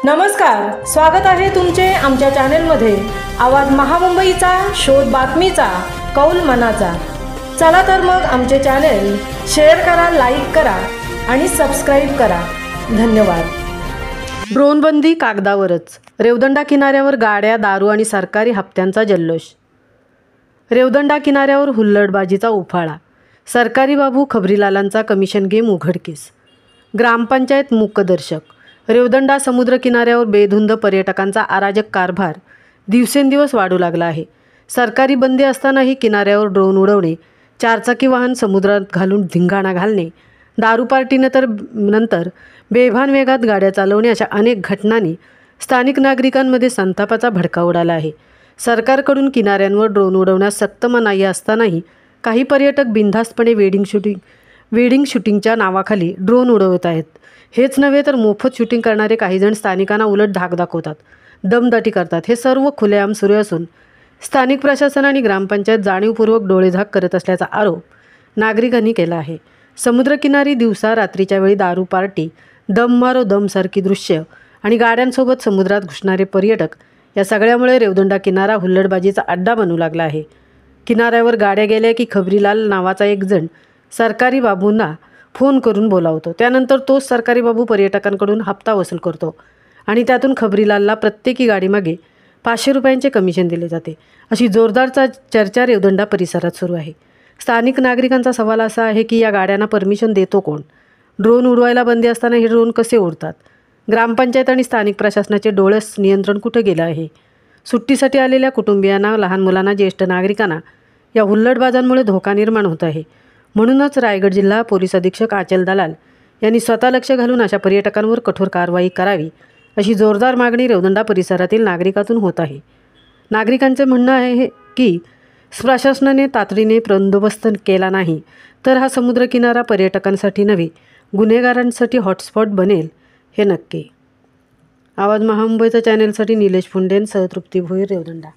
नमस्कार, स्वागत आहे तुमचे आमच्या चॅनेलमध्ये। आवाज महामुंबईचा, शोध बातमीचा, कौल मनाचा। चला तर मग आमचे चॅनेल शेअर करा, लाईक करा आणि सबस्क्राइब करा। धन्यवाद। ड्रोनबंदी कागदावरच, रेवदंडा किनाऱ्यावर गाड्या, दारू आणि सरकारी हप्त्यांचा जल्लोष। रेवदंडा किनाऱ्यावर हुल्लडबाजीचा उफाळा, सरकारी बाबू खबरीलालांचा कमिशन गेम उघडकीस। ग्रामपंचायत मूकदर्शक, रेवदंडा समुद्र किनाऱ्यावर बेधुंद पर्यटकांचा अराजक कारभार दिवसेंदिवस वाढू लागला आहे। सरकारी बंदी असतानाही किनाऱ्यावर ड्रोन उडवणे, चारचाकी वाहन समुद्रात घालून धिंगाणा घालणे, दारू नंतर बेभान वेगात गाड्या चालवणे अशा अनेक घटनांनी स्थानिक नागरिकांमध्ये संतापाचा भडका उडाला आहे। सरकारकडून किनाऱ्यांवर ड्रोन उडवण्यास सक्त मनाई असतानाही काही पर्यटक बिनधास्तपणे वेडिंग शूटिंगच्या नावाखाली ड्रोन उडवत आहेत। हेच नव्हे तर मोफत शूटिंग करणारे काही जण स्थानिकांना उलट धाक दाखवतात, दमदाटी करतात। हे सर्व खुलेआम सुरू असून स्थानिक प्रशासन आणि ग्रामपंचायत जाणीवपूर्वक डोळेझाक करत असल्याचा आरोप नागरिकांनी केला आहे। समुद्रकिनारी दिवसा रात्रीच्या वेळी दारू पार्टी, दम मारो दमसारखी दृश्य आणि गाड्यांसोबत समुद्रात घुसणारे पर्यटक या सगळ्यामुळे रेवदंडा किनारा हुल्लडबाजीचा अड्डा बनू लागला आहे। किनाऱ्यावर गाड्या गेल्या की खबरीलाल नावाचा एक जण सरकारी बाबूंना फोन करून बोलावतो। त्यानंतर तोच सरकारी बाबू पर्यटकांकडून हप्ता वसूल करतो आणि त्यातून खबरीलालला प्रत्येकी गाडीमागे 500 रुपयांचे कमिशन दिले जाते। अशी जोरदार चर्चा रेवदंडा परिसरात सुरू आहे। स्थानिक नागरिकांचा सवाल असा आहे की या गाड्यांना परमिशन देतो कोण? ड्रोन उडवायला बंदी असताना हे ड्रोन कसे उडतात? ग्रामपंचायत आणि स्थानिक प्रशासनाचे डोळस नियंत्रण कुठे गेलं आहे? सुट्टीसाठी आलेल्या कुटुंबियांना, लहान मुलांना, ज्येष्ठ नागरिकांना या हुल्लडबाजांमुळे धोका निर्माण होत आहे। म्हणूनच रायगड जिल्हा पोलीस अधीक्षक आचल दलाल यांनी स्वतः लक्ष घालून अशा पर्यटकांवर कठोर कारवाई करावी अशी जोरदार मागणी रेवदंडा परिसरातील नागरिकातून होत आहे। नागरिकांचे म्हणणं आहे की प्रशासनाने तातडीने बंदोबस्त केला नाही तर हा समुद्रकिनारा पर्यटकांसाठी नव्हे, गुन्हेगारांसाठी हॉटस्पॉट बनेल हे नक्की। आवाज महामुंबईचा चॅनेलसाठी निलेश फुंडेंसह तृप्ती भोईर, रेवदंडा।